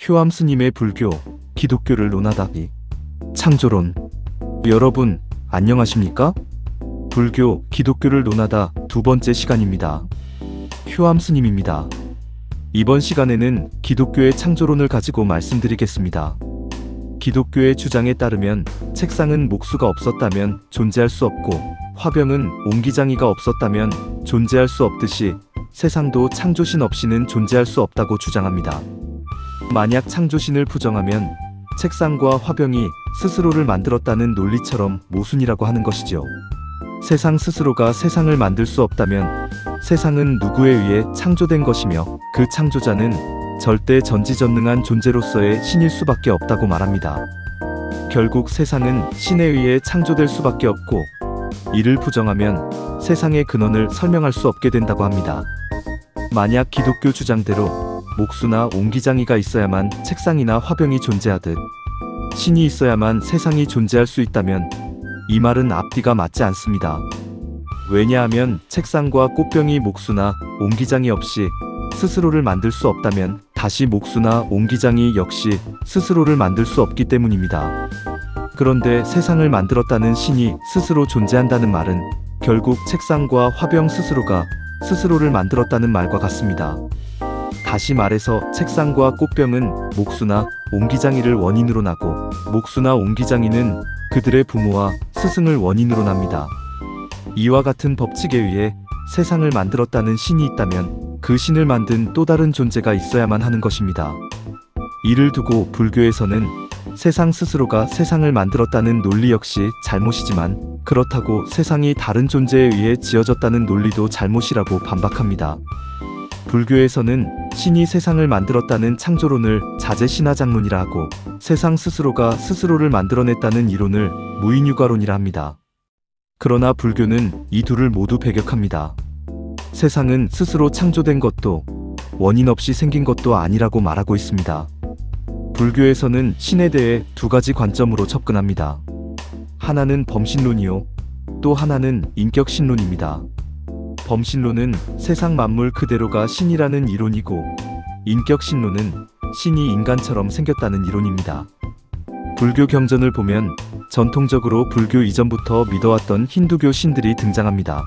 효암 스님의 불교, 기독교를 논하다. 창조론. 여러분, 안녕하십니까? 불교, 기독교를 논하다 두 번째 시간입니다. 효암 스님입니다. 이번 시간에는 기독교의 창조론을 가지고 말씀드리겠습니다. 기독교의 주장에 따르면 책상은 목수가 없었다면 존재할 수 없고, 화병은 옹기장이가 없었다면 존재할 수 없듯이 세상도 창조신 없이는 존재할 수 없다고 주장합니다. 만약 창조신을 부정하면 책상과 화병이 스스로를 만들었다는 논리처럼 모순이라고 하는 것이죠. 세상 스스로가 세상을 만들 수 없다면 세상은 누구에 의해 창조된 것이며 그 창조자는 절대 전지전능한 존재로서의 신일 수밖에 없다고 말합니다. 결국 세상은 신에 의해 창조될 수밖에 없고, 이를 부정하면 세상의 근원을 설명할 수 없게 된다고 합니다. 만약 기독교 주장대로 목수나 옹기장이가 있어야만 책상이나 화병이 존재하듯 신이 있어야만 세상이 존재할 수 있다면 이 말은 앞뒤가 맞지 않습니다. 왜냐하면 책상과 꽃병이 목수나 옹기장이 없이 스스로를 만들 수 없다면 다시 목수나 옹기장이 역시 스스로를 만들 수 없기 때문입니다. 그런데 세상을 만들었다는 신이 스스로 존재한다는 말은 결국 책상과 화병 스스로가 스스로를 만들었다는 말과 같습니다. 다시 말해서 책상과 꽃병은 목수나 옹기장이를 원인으로 나고, 목수나 옹기장이는 그들의 부모와 스승을 원인으로 납니다. 이와 같은 법칙에 의해 세상을 만들었다는 신이 있다면 그 신을 만든 또 다른 존재가 있어야만 하는 것입니다. 이를 두고 불교에서는 세상 스스로가 세상을 만들었다는 논리 역시 잘못이지만, 그렇다고 세상이 다른 존재에 의해 지어졌다는 논리도 잘못이라고 반박합니다. 불교에서는 신이 세상을 만들었다는 창조론을 자재신화장론이라 하고, 세상 스스로가 스스로를 만들어냈다는 이론을 무인유가론이라 합니다. 그러나 불교는 이 둘을 모두 배격합니다. 세상은 스스로 창조된 것도 원인 없이 생긴 것도 아니라고 말하고 있습니다. 불교에서는 신에 대해 두 가지 관점으로 접근합니다. 하나는 범신론이요, 또 하나는 인격신론입니다. 범신론은 세상 만물 그대로가 신이라는 이론이고, 인격신론은 신이 인간처럼 생겼다는 이론입니다. 불교 경전을 보면 전통적으로 불교 이전부터 믿어왔던 힌두교 신들이 등장합니다.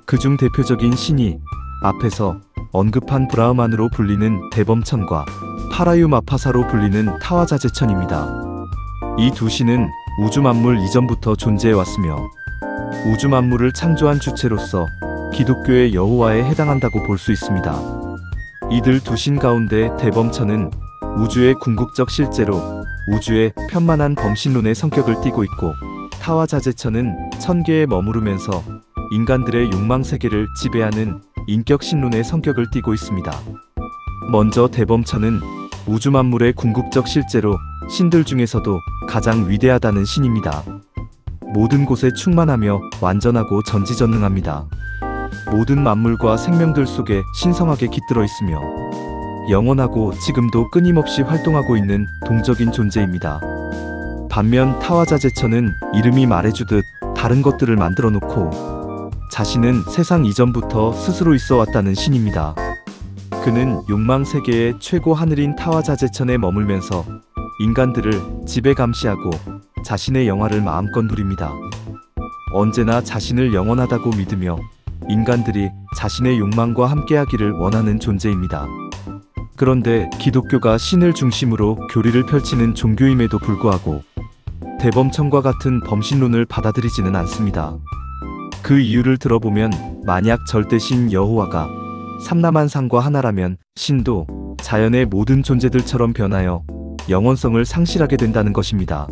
그중 대표적인 신이 앞에서 언급한 브라흐만으로 불리는 대범천과 파라유마파사로 불리는 타와자제천입니다. 이 두 신은 우주 만물 이전부터 존재해왔으며 우주 만물을 창조한 주체로서 기독교의 여호와에 해당한다고 볼 수 있습니다. 이들 두 신 가운데 대범천은 우주의 궁극적 실제로 우주의 편만한 범신론의 성격을 띠고 있고, 타와자제천은 천계에 머무르면서 인간들의 욕망세계를 지배하는 인격신론의 성격을 띠고 있습니다. 먼저 대범천은 우주 만물의 궁극적 실제로 신들 중에서도 가장 위대하다는 신입니다. 모든 곳에 충만하며 완전하고 전지전능합니다. 모든 만물과 생명들 속에 신성하게 깃들어 있으며 영원하고 지금도 끊임없이 활동하고 있는 동적인 존재입니다. 반면 타와자제천은 이름이 말해주듯 다른 것들을 만들어 놓고 자신은 세상 이전부터 스스로 있어 왔다는 신입니다. 그는 욕망세계의 최고 하늘인 타와자제천에 머물면서 인간들을 지배 감시하고 자신의 영화를 마음껏 누립니다. 언제나 자신을 영원하다고 믿으며 인간들이 자신의 욕망과 함께하기를 원하는 존재입니다. 그런데 기독교가 신을 중심으로 교리를 펼치는 종교임에도 불구하고 대범천과 같은 범신론을 받아들이지는 않습니다. 그 이유를 들어보면 만약 절대신 여호와가 삼라만상과 하나라면 신도 자연의 모든 존재들처럼 변하여 영원성을 상실하게 된다는 것입니다.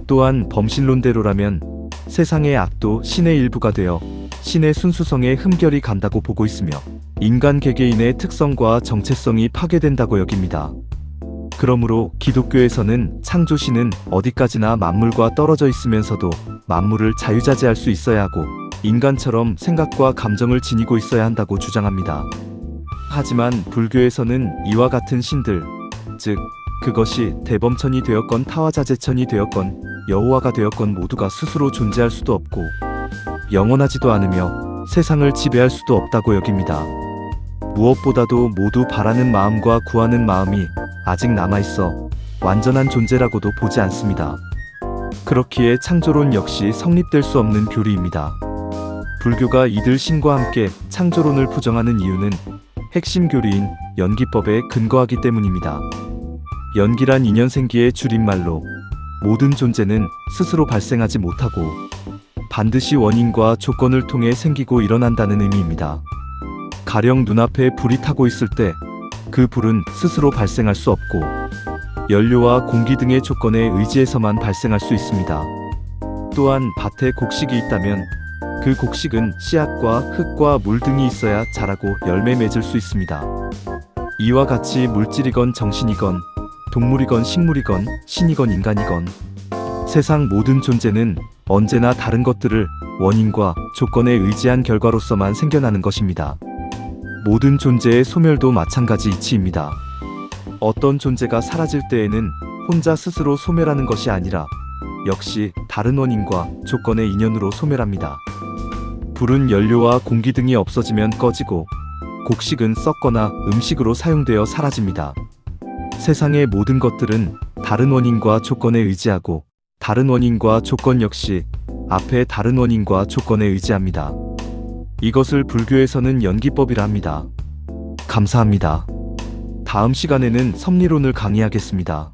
또한 범신론대로라면 세상의 악도 신의 일부가 되어 신의 순수성에 흠결이 간다고 보고 있으며 인간 개개인의 특성과 정체성이 파괴된다고 여깁니다. 그러므로 기독교에서는 창조신은 어디까지나 만물과 떨어져 있으면서도 만물을 자유자재할 수 있어야 하고 인간처럼 생각과 감정을 지니고 있어야 한다고 주장합니다. 하지만 불교에서는 이와 같은 신들, 즉 그것이 대범천이 되었건 타와자제천이 되었건 여호와가 되었건 모두가 스스로 존재할 수도 없고 영원하지도 않으며 세상을 지배할 수도 없다고 여깁니다. 무엇보다도 모두 바라는 마음과 구하는 마음이 아직 남아있어 완전한 존재라고도 보지 않습니다. 그렇기에 창조론 역시 성립될 수 없는 교리입니다. 불교가 이들 신과 함께 창조론을 부정하는 이유는 핵심 교리인 연기법에 근거하기 때문입니다. 연기란 인연생기의 줄임말로 모든 존재는 스스로 발생하지 못하고 반드시 원인과 조건을 통해 생기고 일어난다는 의미입니다. 가령 눈앞에 불이 타고 있을 때 그 불은 스스로 발생할 수 없고 연료와 공기 등의 조건에 의지해서만 발생할 수 있습니다. 또한 밭에 곡식이 있다면 그 곡식은 씨앗과 흙과 물 등이 있어야 자라고 열매 맺을 수 있습니다. 이와 같이 물질이건 정신이건 동물이건 식물이건 신이건 인간이건 세상 모든 존재는 언제나 다른 것들을 원인과 조건에 의지한 결과로서만 생겨나는 것입니다. 모든 존재의 소멸도 마찬가지 이치입니다. 어떤 존재가 사라질 때에는 혼자 스스로 소멸하는 것이 아니라 역시 다른 원인과 조건의 인연으로 소멸합니다. 불은 연료와 공기 등이 없어지면 꺼지고 곡식은 썩거나 음식으로 사용되어 사라집니다. 세상의 모든 것들은 다른 원인과 조건에 의지하고 다른 원인과 조건 역시 앞에 다른 원인과 조건에 의지합니다. 이것을 불교에서는 연기법이라 합니다. 감사합니다. 다음 시간에는 섭리론을 강의하겠습니다.